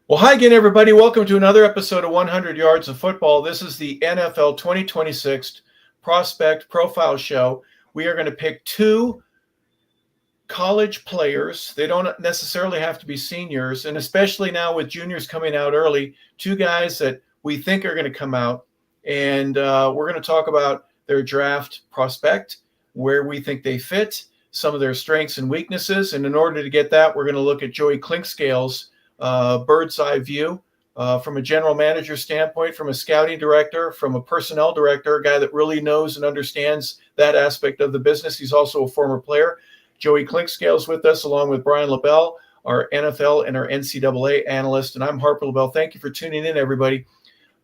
Well, hi again, everybody. Welcome to another episode of 100 Yards of Football. This is the NFL 2026 Prospect Profile Show. We are going to pick two college players. They don't necessarily have to be seniors, and especially now with juniors coming out early, two guys that we think are going to come out. And we're going to talk about their draft prospect, where we think they fit, some of their strengths and weaknesses. And in order to get that, we're going to look at Joey Clinkscales' bird's eye view from a general manager standpoint, from a scouting director, from a personnel director, a guy that really knows and understands that aspect of the business. He's also a former player. Joey Clinkscales with us, along with Brian LeBel, our NFL and our NCAA analyst. And I'm Harper LeBel. Thank you for tuning in, everybody.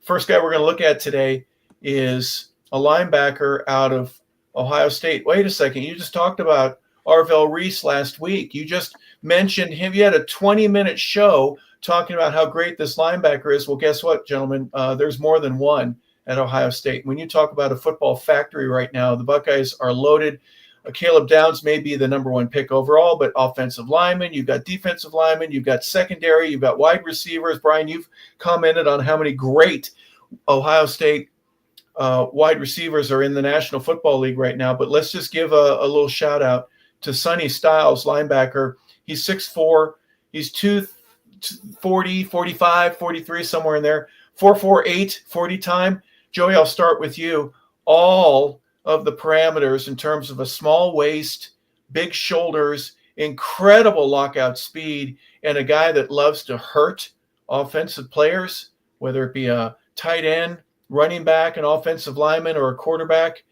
First guy we're going to look at today is a linebacker out of Ohio State. Wait a second. You just talked about Arvell Reese last week. You just mentioned him. You had a 20-minute show talking about how great this linebacker is. Well, guess what, gentlemen? There's more than one at Ohio State. When you talk about a football factory right now, the Buckeyes are loaded. Caleb Downs may be the number one pick overall, but offensive linemen, you've got defensive linemen, you've got secondary, you've got wide receivers. Brian, you've commented on how many great Ohio State wide receivers are in the National Football League right now. But let's just give a little shout out to Sonny Styles, linebacker. He's 6'4". He's 240, 45, 43, somewhere in there. 4.48 40 time. Joey, I'll start with you. All of the parameters in terms of a small waist, big shoulders, incredible lockout speed, and a guy that loves to hurt offensive players, whether it be a tight end, running back, an offensive lineman, or a quarterback.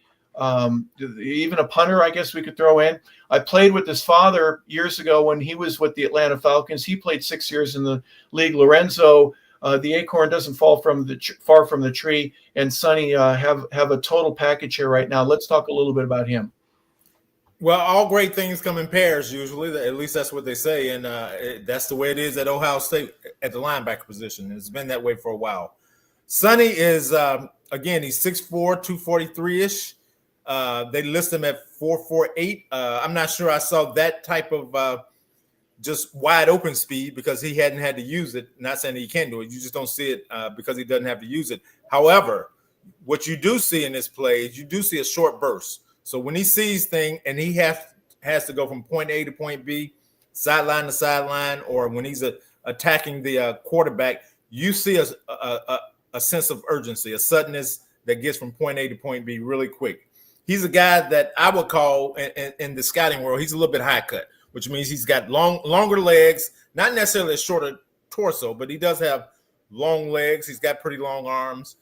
Even a punter, I guess we could throw in. I played with his father years ago when he was with the Atlanta Falcons. He played 6 years in the league. Lorenzo, the acorn doesn't fall far from the tree, and Sonny have a total package here right now. Let's talk a little bit about him. Well, all great things come in pairs usually. At least that's what they say, and that's the way it is at Ohio State at the linebacker position. It's been that way for a while. Sonny is, again, he's 6'4", 243-ish. They list him at 4.48. I'm not sure I saw that type of just wide open speed because he hadn't had to use it. Not saying that he can't do it. You just don't see it because he doesn't have to use it. However, what you do see in this play is you do see a short burst. So when he sees things and he has to go from point A to point B, sideline to sideline, or when he's attacking the quarterback, you see a sense of urgency, a suddenness that gets from point A to point B really quick. He's a guy that I would call in the scouting world, he's a little bit high cut, which means he's got longer legs, not necessarily a shorter torso, but he does have long legs. He's got pretty long arms,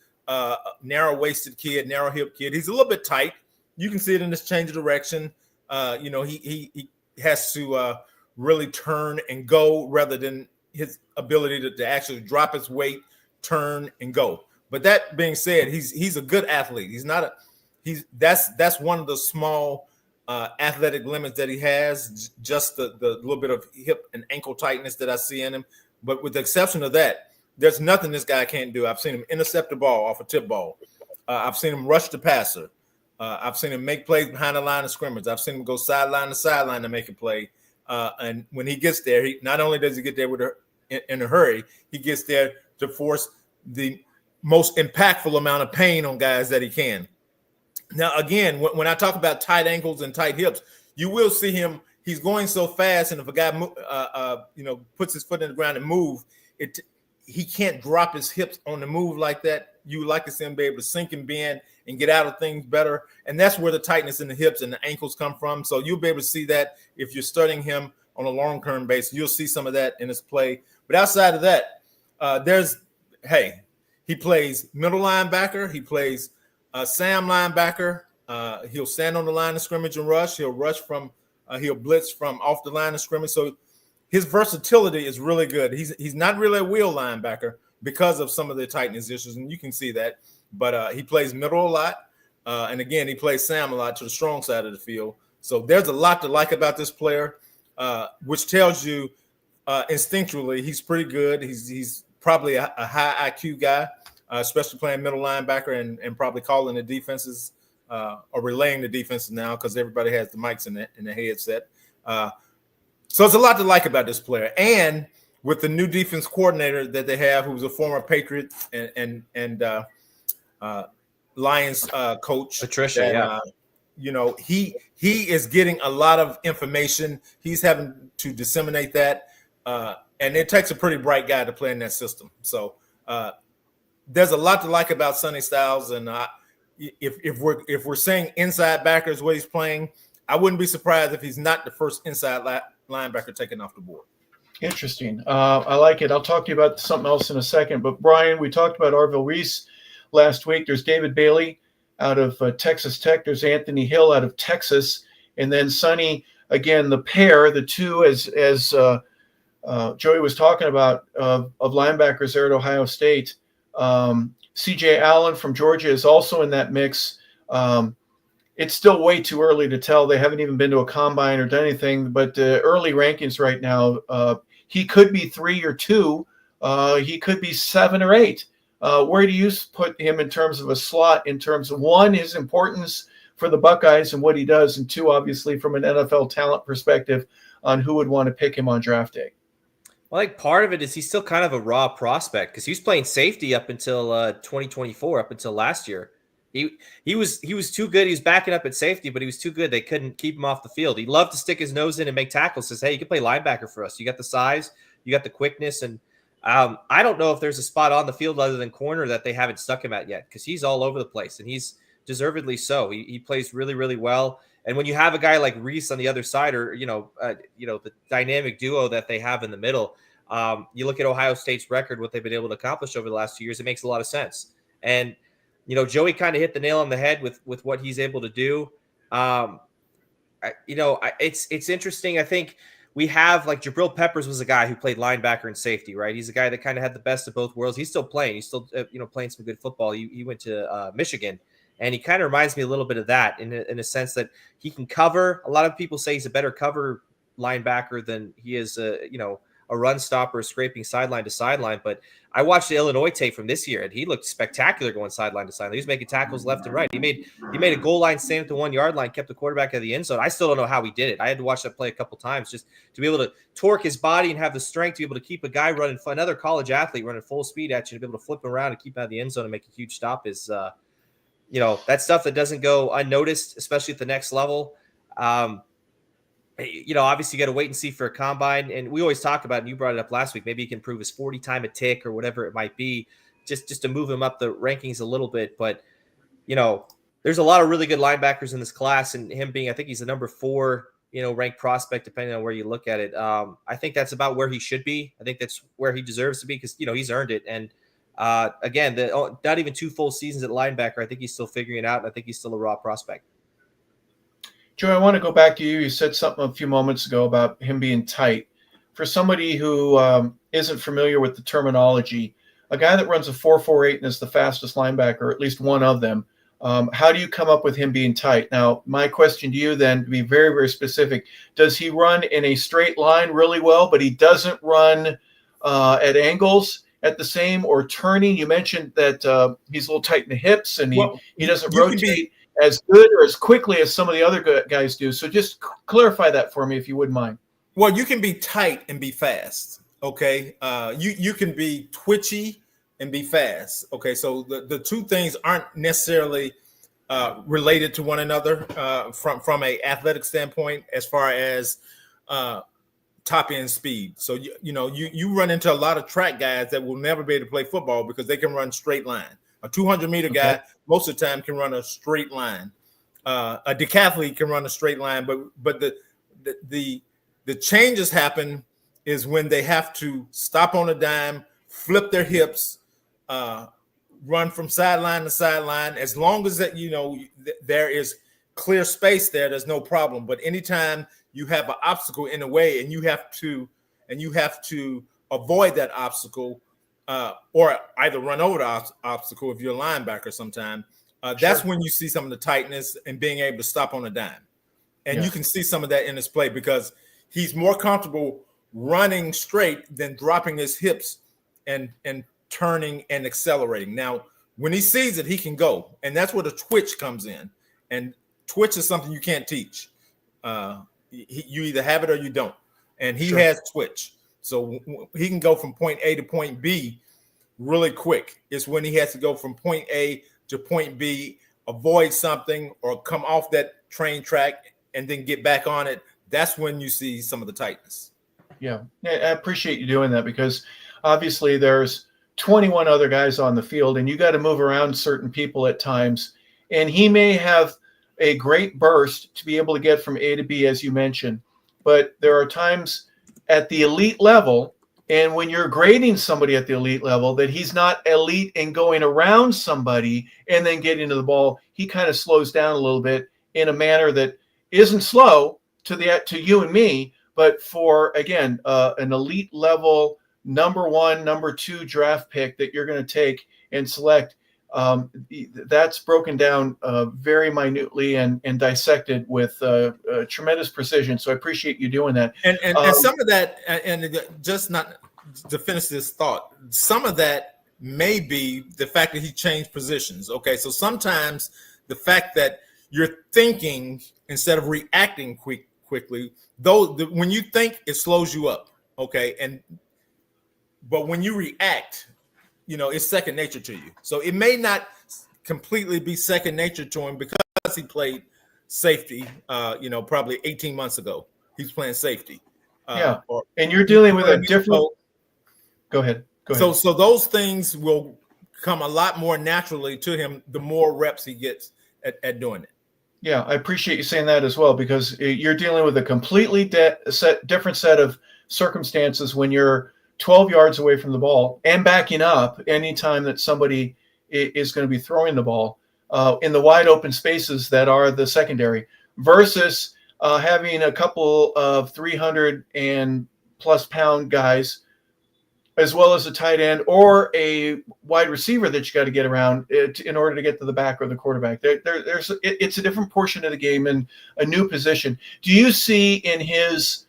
narrow-waisted kid, narrow-hip kid. He's a little bit tight. You can see it in this change of direction. He has to really turn and go rather than his ability to actually drop his weight, turn and go. But that being said, he's a good athlete. That's one of the small athletic limits that he has, just the little bit of hip and ankle tightness that I see in him. But with the exception of that, there's nothing this guy can't do. I've seen him intercept the ball off a tip ball. I've seen him rush the passer. I've seen him make plays behind the line of scrimmage. I've seen him go sideline to sideline to make a play. And when he gets there, he not only does he get there in a hurry, he gets there to force the most impactful amount of pain on guys that he can. Now, again, when I talk about tight ankles and tight hips, you will see him. He's going so fast, and if a guy puts his foot in the ground and move, he can't drop his hips on the move like that. You would like to see him be able to sink and bend and get out of things better, and that's where the tightness in the hips and the ankles come from. So you'll be able to see that if you're studying him on a long-term basis. You'll see some of that in his play. But outside of that, he plays middle linebacker. He plays Sam linebacker. He'll stand on the line of scrimmage and rush. He'll blitz from off the line of scrimmage. So his versatility is really good. He's not really a wheel linebacker because of some of the tightness issues, and you can see that. But he plays middle a lot. And again, he plays Sam a lot to the strong side of the field. So there's a lot to like about this player, which tells you instinctually he's pretty good. He's probably a high IQ guy, especially playing middle linebacker and probably calling the defenses or relaying the defenses now because everybody has the mics in the headset. So it's a lot to like about this player. And with the new defense coordinator that they have, who's a former Patriot and Lions coach, Patricia, yeah. He is getting a lot of information. He's having to disseminate that, and it takes a pretty bright guy to play in that system. So there's a lot to like about Sonny Styles, and if we're saying inside backer is what he's playing, I wouldn't be surprised if he's not the first inside linebacker taken off the board. Interesting. I like it. I'll talk to you about something else in a second. But Brian, we talked about Arvil Reese last week. There's David Bailey out of Texas Tech. There's Anthony Hill out of Texas, and then Sonny. Again, the pair, the two, as Joey was talking about, of linebackers there at Ohio State. C.J. Allen from Georgia is also in that mix. It's still way too early to tell. They haven't even been to a combine or done anything. But early rankings right now, he could be 3 or 2. He could be 7 or 8. Where do you put him in terms of a slot, in terms of, 1, his importance for the Buckeyes and what he does, and 2, obviously, from an NFL talent perspective on who would want to pick him on draft day? Well, I think part of it is he's still kind of a raw prospect because he was playing safety up until 2024, up until last year. He was too good. He was backing up at safety, but he was too good. They couldn't keep him off the field. He loved to stick his nose in and make tackles. Says, hey, you can play linebacker for us. You got the size, you got the quickness, and I don't know if there's a spot on the field other than corner that they haven't stuck him at yet, because he's all over the place, and he's deservedly so. He plays really, really well. And when you have a guy like Reese on the other side, or the dynamic duo that they have in the middle, you look at Ohio State's record, what they've been able to accomplish over the last 2 years. It makes a lot of sense. And Joey kind of hit the nail on the head with what he's able to do. It's interesting. I think we have, like, Jabril Peppers was a guy who played linebacker and safety, right? He's a guy that kind of had the best of both worlds. He's still playing. He's still, playing some good football. He went to Michigan, and he kind of reminds me a little bit of that in a sense that he can cover. A lot of people say he's a better cover linebacker than he is, a run stopper, scraping sideline to sideline. But I watched the Illinois tape from this year, and he looked spectacular going sideline to sideline. He was making tackles left and right. He made a goal line stand at the 1 yard line, kept the quarterback out of the end zone. I still don't know how he did it. I had to watch that play a couple times just to be able to torque his body and have the strength to be able to keep a guy running, another college athlete running full speed at you, to be able to flip him around and keep him out of the end zone and make a huge stop is, that stuff that doesn't go unnoticed, especially at the next level. Obviously you got to wait and see for a combine. And we always talk about, and you brought it up last week, maybe he can improve his 40 time a tick or whatever it might be, just to move him up the rankings a little bit. But, there's a lot of really good linebackers in this class, and him being, I think he's the number 4, ranked prospect, depending on where you look at it. I think that's about where he should be. I think that's where he deserves to be, because, he's earned it. And again, not even 2 full seasons at linebacker. I think he's still figuring it out, and I think he's still a raw prospect. Joe, I want to go back to you. You said something a few moments ago about him being tight. For somebody who isn't familiar with the terminology, a guy that runs a 4.48 and is the fastest linebacker, at least one of them, how do you come up with him being tight? Now, my question to you then, to be very, very specific, does he run in a straight line really well, but he doesn't run at angles at the same, or turning? You mentioned that he's a little tight in the hips, and he doesn't rotate as good or as quickly as some of the other guys do. So just clarify that for me, if you wouldn't mind. Well, you can be tight and be fast. Okay. You can be twitchy and be fast. Okay. So the two things aren't necessarily related to one another from a athletic standpoint, as far as top end speed. So, you run into a lot of track guys that will never be able to play football because they can run straight line. A 200-meter guy most of the time can run a straight line. A decathlete can run a straight line, but the changes happen is when they have to stop on a dime, flip their hips, run from sideline to sideline. As long as that there is clear space there's no problem. But anytime you have an obstacle in the way and you have to avoid that obstacle, or either run over the obstacle if you're a linebacker sometime, that's when you see some of the tightness and being able to stop on a dime. And you can see some of that in his play, because he's more comfortable running straight than dropping his hips and turning and accelerating. Now, when he sees it, he can go. And that's where the twitch comes in. And twitch is something you can't teach. You either have it or you don't. And he has twitch. So he can go from point A to point B really quick. It's when he has to go from point A to point B, avoid something or come off that train track and then get back on it. That's when you see some of the tightness. Yeah, I appreciate you doing that, because obviously there's 21 other guys on the field and you got to move around certain people at times. And he may have a great burst to be able to get from A to B, as you mentioned. But there are times at the elite level, and when you're grading somebody at the elite level, that he's not elite in going around somebody and then getting to the ball. He kind of slows down a little bit in a manner that isn't slow to you and me, but for, again, an elite level number 1, number 2 draft pick that you're going to take and select, that's broken down very minutely and dissected with tremendous precision. So I appreciate you doing that. And some of that, and just not to finish this thought, some of that may be the fact that he changed positions. Okay, so sometimes the fact that you're thinking instead of reacting quickly, though, when you think, it slows you up. Okay, but when you react, it's second nature to you. So it may not completely be second nature to him because he played safety, probably 18 months ago. He's playing safety. And you're dealing with a different. Go ahead. So those things will come a lot more naturally to him the more reps he gets at doing it. Yeah, I appreciate you saying that as well, because you're dealing with a completely different set of circumstances when you're 12 yards away from the ball and backing up anytime that somebody is going to be throwing the ball in the wide open spaces that are the secondary, versus having a couple of 300 and plus pound guys, as well as a tight end or a wide receiver that you got to get around in order to get to the back or the quarterback. It's a different portion of the game and a new position. Do you see in his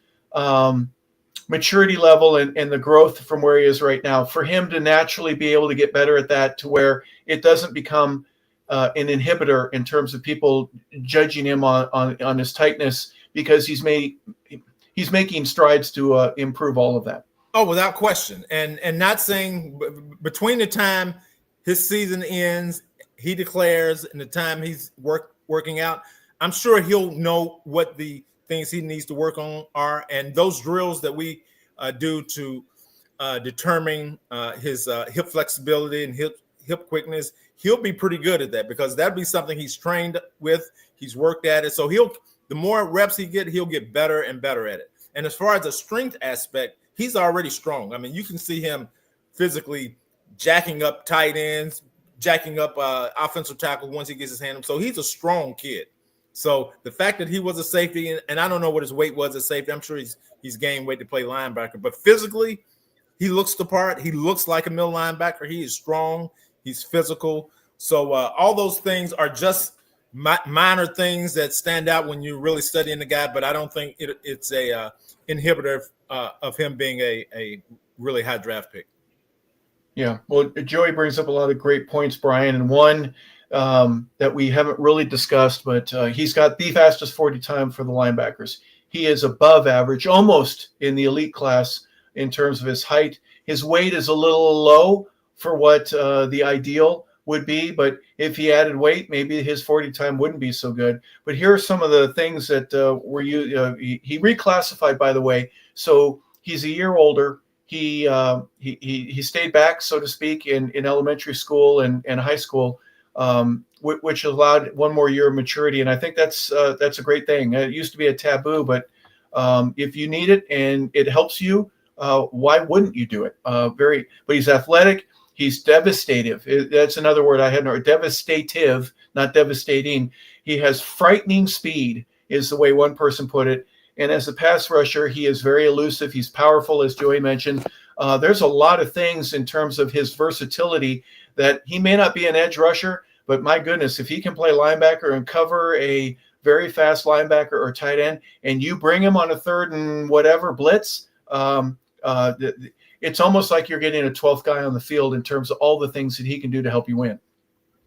maturity level and the growth from where he is right now, for him to naturally be able to get better at that, to where it doesn't become an inhibitor in terms of people judging him on his tightness, because he's making strides to improve all of that? Oh, without question. And not saying between the time his season ends, he declares, and the time he's working out, I'm sure he'll know what the things he needs to work on are. And those drills that we do to determine his hip flexibility and hip quickness, he'll be pretty good at that, because that'd be something he's trained with. He's worked at it. So the more reps he get, he'll get better and better at it. And as far as the strength aspect, he's already strong. I mean, you can see him physically jacking up tight ends, jacking up offensive tackles once he gets his hand up. So he's a strong kid. So the fact that he was a safety, and I don't know what his weight was at safety. I'm sure he's gained weight to play linebacker. But physically, he looks the part. He looks like a middle linebacker. He is strong. He's physical. So all those things are just minor things that stand out when you're really studying the guy. But I don't think it's a inhibitor of him being a really high draft pick. Yeah, well, Joey brings up a lot of great points, Brian, and one that we haven't really discussed, but he's got the fastest 40 time for the linebackers. He is above average, almost in the elite class in terms of his height. His weight is a little low for what the ideal would be, but if he added weight, maybe his 40 time wouldn't be so good. But here are some of the things that he reclassified, by the way. So he's a year older. He stayed back, so to speak, in elementary school and high school, which allowed one more year of maturity. And I think that's a great thing. It used to be a taboo, but if you need it and it helps you, why wouldn't you do it? But he's athletic. He's devastative. That's another word I hadn't heard. Devastative, not devastating. He has frightening speed, is the way one person put it. And as a pass rusher, he is very elusive. He's powerful, as Joey mentioned. There's a lot of things in terms of his versatility that he may not be an edge rusher, but my goodness, if he can play linebacker and cover a very fast linebacker or tight end, and you bring him on a third and whatever blitz, it's almost like you're getting a 12th guy on the field in terms of all the things that he can do to help you win.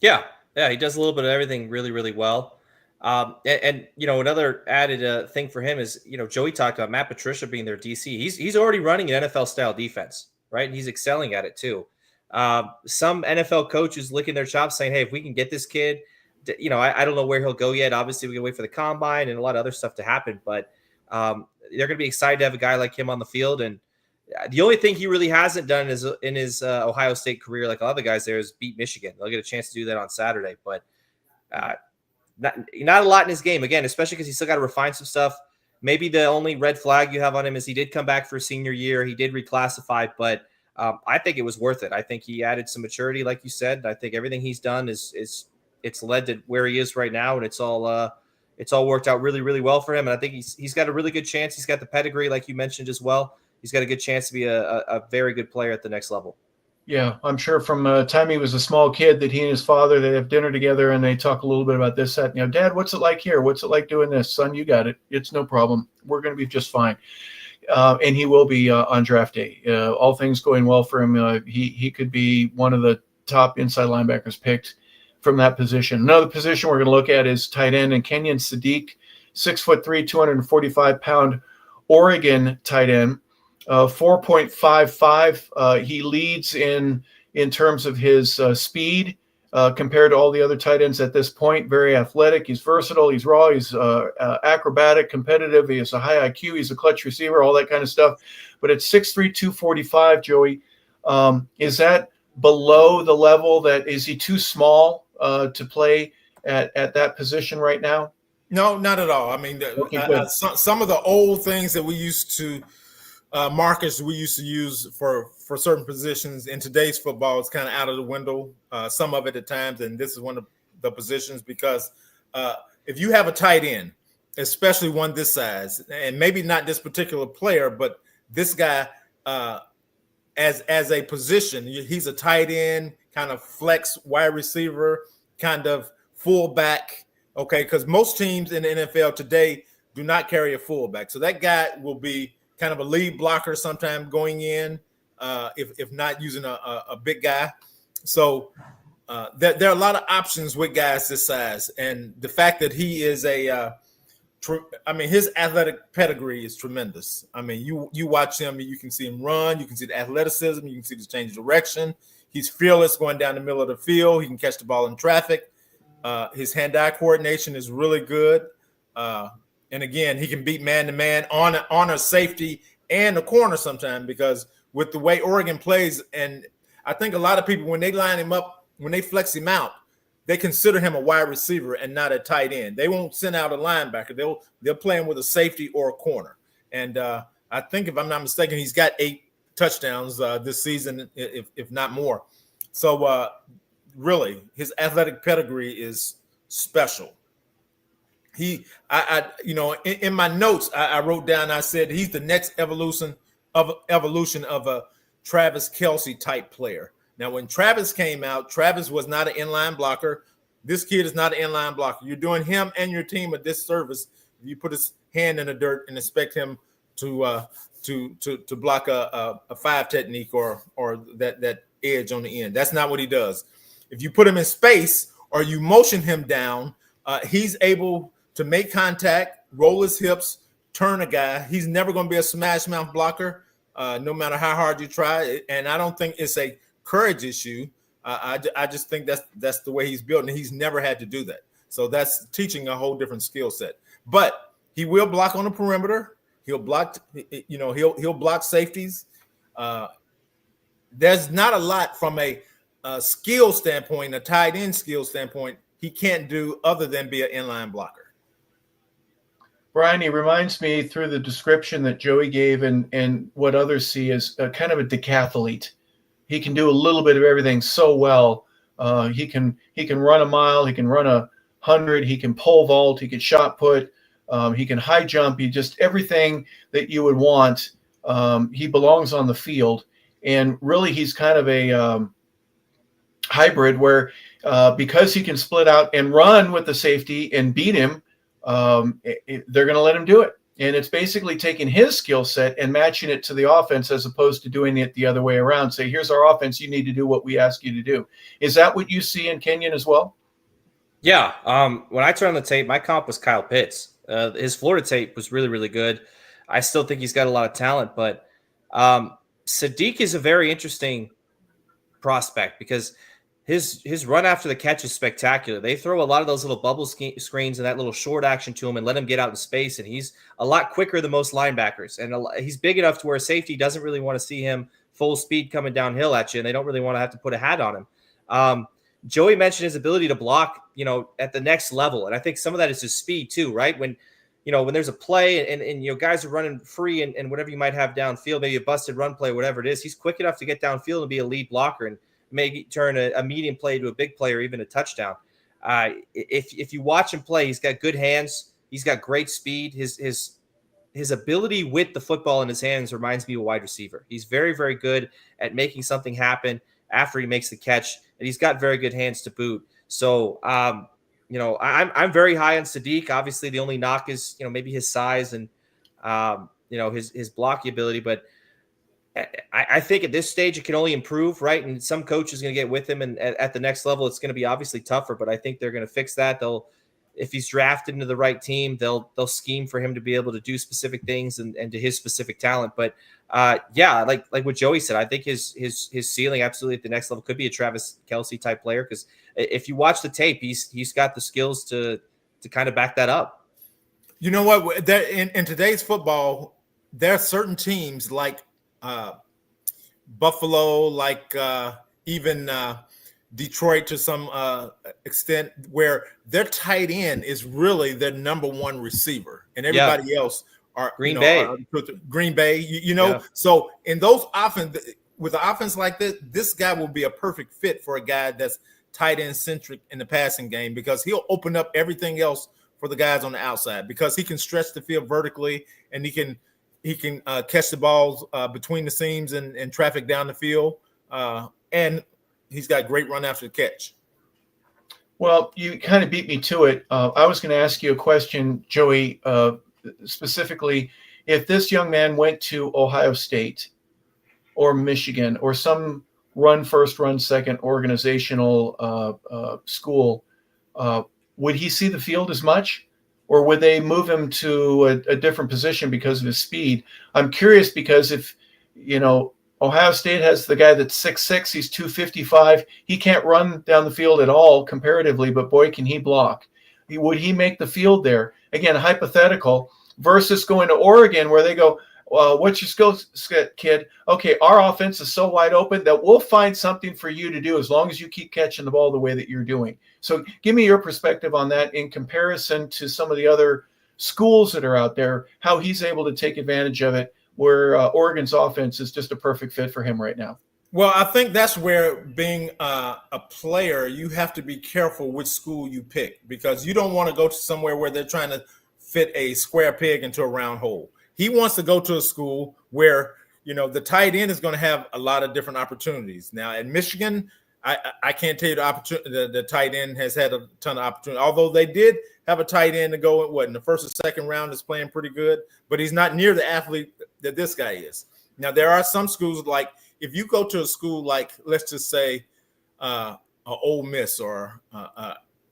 Yeah, he does a little bit of everything really, really well. Another added thing for him is, Joey talked about Matt Patricia being their DC. He's already running an NFL style defense, right? And he's excelling at it too. Some NFL coaches licking their chops saying, hey, if we can get this kid, I don't know where he'll go yet. Obviously, we can wait for the combine and a lot of other stuff to happen, but they're going to be excited to have a guy like him on the field. And the only thing he really hasn't done is in his Ohio State career, like other guys there, is beat Michigan. They'll get a chance to do that on Saturday, but not a lot in his game, again, especially because he's still got to refine some stuff. Maybe the only red flag you have on him is he did come back for senior year. He did reclassify, but I think it was worth it. I think he added some maturity, like you said. I think everything he's done is it's led to where he is right now, and it's all worked out really, really well for him. And I think he's got a really good chance. He's got the pedigree, like you mentioned as well. He's got a good chance to be a very good player at the next level. Yeah, I'm sure from time he was a small kid that he and his father, they have dinner together and they talk a little bit about this, that, Dad, what's it like here? What's it like doing this? Son, you got it. It's no problem. We're going to be just fine. And he will be on draft day. All things going well for him. He could be one of the top inside linebackers picked from that position. Another position we're going to look at is tight end and Kenyon Sadiq, 6'3", 245-pound Oregon tight end. 4.55. He leads in terms of his speed compared to all the other tight ends at this point. Very athletic. He's versatile. He's raw. He's acrobatic, competitive. He has a high IQ. He's a clutch receiver, all that kind of stuff. But at 6'3", 245, Joey, is that below the level that – is he too small to play at that position right now? No, not at all. I mean, some of the old things that we used to – markers we used to use for certain positions in today's football is kind of out of the window, some of it at times, and this is one of the positions because if you have a tight end, especially one this size, and maybe not this particular player, but this guy as a position, he's a tight end, kind of flex wide receiver, kind of fullback, okay, because most teams in the NFL today do not carry a fullback. So that guy will be kind of a lead blocker sometime going in, if not using a big guy. So there are a lot of options with guys this size. And the fact that he is his athletic pedigree is tremendous. I mean, you watch him, you can see him run, you can see the athleticism, you can see the change of direction. He's fearless going down the middle of the field. He can catch the ball in traffic. His hand-eye coordination is really good. And again, he can beat man-to-man on a safety and a corner sometimes because with the way Oregon plays, and I think a lot of people, when they line him up, when they flex him out, they consider him a wide receiver and not a tight end. They won't send out a linebacker. They'll play him with a safety or a corner. And I think, if I'm not mistaken, he's got 8 touchdowns this season, if not more. So really, his athletic pedigree is special. In my notes, I wrote down, I said he's the next evolution of a Travis Kelce type player. Now, when Travis came out, Travis was not an inline blocker. This kid is not an inline blocker. You're doing him and your team a disservice if you put his hand in the dirt and expect him to block a 5 technique or that edge on the end. That's not what he does. If you put him in space or you motion him down, he's able to make contact, roll his hips, turn a guy. He's never going to be a smash mouth blocker, no matter how hard you try. And I don't think it's a courage issue. I just think that's the way he's built, and he's never had to do that. So that's teaching a whole different skill set. But he will block on the perimeter. He'll block, he'll block safeties. There's not a lot from a skill standpoint, a tight end skill standpoint, he can't do other than be an inline blocker. Brian, he reminds me through the description that Joey gave and what others see as a kind of a decathlete. He can do a little bit of everything so well. He can run a mile. He can run 100. He can pole vault. He can shot put. He can high jump. He just everything that you would want. He belongs on the field. And really, he's kind of a hybrid where because he can split out and run with the safety and beat him, they're going to let him do it. And it's basically taking his skill set and matching it to the offense as opposed to doing it the other way around. Say, here's our offense. You need to do what we ask you to do. Is that what you see in Kenyon as well? Yeah. When I turned on the tape, my comp was Kyle Pitts. His Florida tape was really, really good. I still think he's got a lot of talent, but Sadiq is a very interesting prospect because his run after the catch is spectacular. They throw a lot of those little bubble screens and that little short action to him and let him get out in space, and he's a lot quicker than most linebackers. And he's big enough to where a safety doesn't really want to see him full speed coming downhill at you, and they don't really want to have to put a hat on him. Joey mentioned his ability to block, at the next level, and I think some of that is his speed too, right? When there's a play and guys are running free and whatever you might have downfield, maybe a busted run play, whatever it is, he's quick enough to get downfield and be a lead blocker and maybe turn a medium play to a big play or even a touchdown. If you watch him play, he's got good hands. He's got great speed. His ability with the football in his hands reminds me of a wide receiver. He's very, very good at making something happen after he makes the catch, and he's got very good hands to boot. So, I'm very high on Sadiq. Obviously, the only knock is, maybe his size and, his blocking ability. But I think at this stage, it can only improve, right? And some coach is going to get with him. And at the next level, it's going to be obviously tougher. But I think they're going to fix that. If he's drafted into the right team, they'll scheme for him to be able to do specific things and to his specific talent. But like what Joey said, I think his ceiling absolutely at the next level could be a Travis Kelce type player, because if you watch the tape, he's got the skills to kind of back that up. You know what? In today's football, there are certain teams like Buffalo, like even Detroit to some extent, where their tight end is really their number one receiver, and everybody else are Green Bay. Green Bay, Yeah. So in those with an offense like this guy will be a perfect fit for a guy that's tight end centric in the passing game, because he'll open up everything else for the guys on the outside, because he can stretch the field vertically and he can catch the balls between the seams and traffic down the field, and he's got great run after the catch. Well, you kind of beat me to it. I was going to ask you a question, Joey, specifically, if this young man went to Ohio State or Michigan or some run first, run second organizational school, would he see the field as much? Or would they move him to a different position because of his speed? I'm curious, because if, Ohio State has the guy that's 6'6", he's 255. He can't run down the field at all comparatively, but boy, can he block. Would he make the field there? Again, hypothetical, versus going to Oregon where they go, what's your skill set, kid? Okay, our offense is so wide open that we'll find something for you to do as long as you keep catching the ball the way that you're doing. So give me your perspective on that in comparison to some of the other schools that are out there, how he's able to take advantage of it, where Oregon's offense is just a perfect fit for him right now. Well, I think that's where being a player, you have to be careful which school you pick, because you don't want to go to somewhere where they're trying to fit a square peg into a round hole. He wants to go to a school where, the tight end is going to have a lot of different opportunities. Now, at Michigan, I can't tell you the tight end has had a ton of opportunity, although they did have a tight end to go in the first or second round is playing pretty good, but he's not near the athlete that this guy is. Now, there are some schools, like if you go to a school like, let's just say, Ole Miss or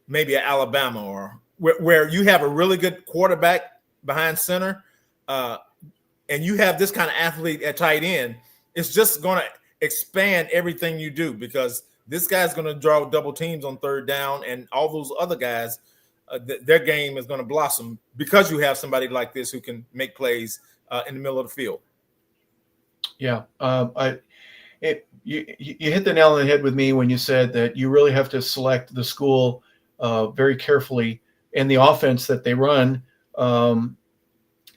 maybe Alabama, or where you have a really good quarterback behind center, and you have this kind of athlete at tight end, it's just going to expand everything you do, because this guy's going to draw double teams on third down, and all those other guys, their game is going to blossom because you have somebody like this who can make plays in the middle of the field. Yeah, you hit the nail on the head with me when you said that you really have to select the school very carefully, and the offense that they run, and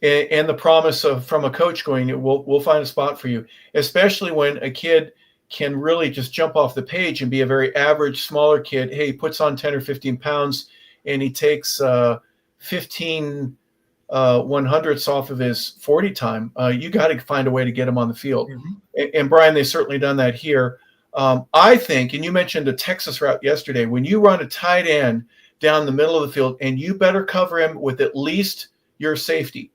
the promise from a coach going, we'll find a spot for you, especially when a kid can really just jump off the page and be a very average, smaller kid. Hey, he puts on 10 or 15 pounds and he takes 15 100ths off of his 40 time. You got to find a way to get him on the field. Mm-hmm. And Brian, they've certainly done that here. I think, and you mentioned the Texas route yesterday, when you run a tight end down the middle of the field, and you better cover him with at least your safety.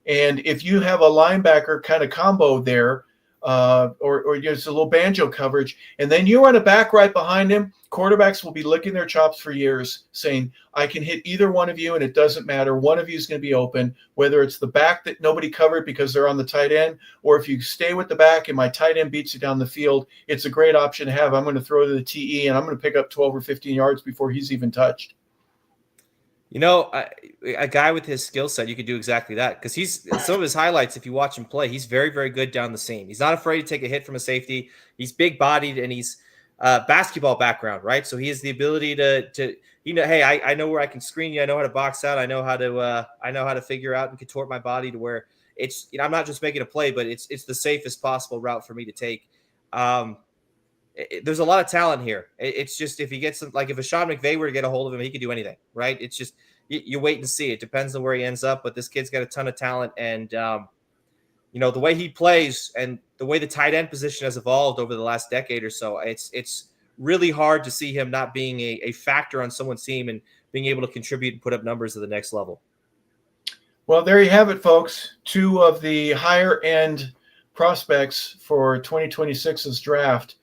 And if you have a linebacker kind of combo there, or just a little banjo coverage, and then you run a back right behind him, quarterbacks will be licking their chops for years saying, I can hit either one of you and it doesn't matter. One of you is going to be open, whether it's the back that nobody covered because they're on the tight end, or if you stay with the back and my tight end beats you down the field, it's a great option to have. I'm going to throw to the TE and I'm going to pick up 12 or 15 yards before he's even touched. You know, a guy with his skill set, you could do exactly that, because some of his highlights, if you watch him play, he's very, very good down the seam. He's not afraid to take a hit from a safety. He's big bodied and he's basketball background, right? So he has the ability to hey, I know where I can screen you. I know how to box out. I know how to figure out and contort my body to where it's, I'm not just making a play, but it's the safest possible route for me to take. There's a lot of talent here. It's just, if he gets some, like if a Sean McVay were to get a hold of him, he could do anything, right? It's just, you wait and see. It depends on where he ends up, but this kid's got a ton of talent. And, the way he plays and the way the tight end position has evolved over the last decade or so, it's really hard to see him not being a factor on someone's team and being able to contribute and put up numbers at the next level. Well, there you have it, folks. Two of the higher end prospects for 2026's draft.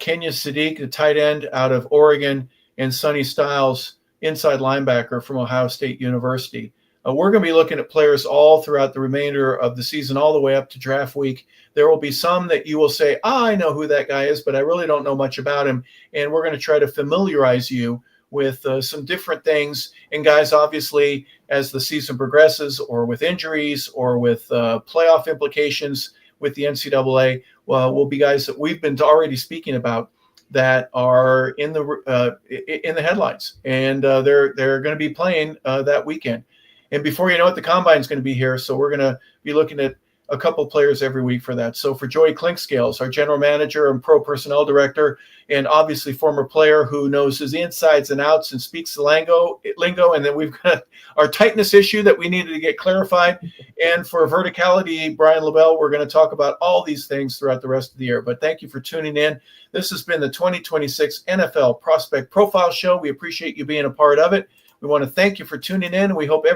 Kenyon Sadiq, the tight end out of Oregon, and Sonny Styles, inside linebacker from Ohio State University. We're going to be looking at players all throughout the remainder of the season, all the way up to draft week. There will be some that you will say, I know who that guy is, but I really don't know much about him. And we're going to try to familiarize you with some different things. And guys, obviously, as the season progresses, or with injuries, or with playoff implications with the NCAA, will be guys that we've been already speaking about that are in the headlines, and they're going to be playing that weekend. And before you know it, the combine is going to be here, so we're going to be looking at a couple players every week for that. So for Joey Clinkscales, our general manager and pro personnel director, and obviously former player who knows his insides and outs and speaks the lingo, and then we've got our tightness issue that we needed to get clarified. And for verticality, Brian LeBel, we're going to talk about all these things throughout the rest of the year. But thank you for tuning in. This has been the 2026 NFL Prospect Profile Show. We appreciate you being a part of it. We want to thank you for tuning in, and we hope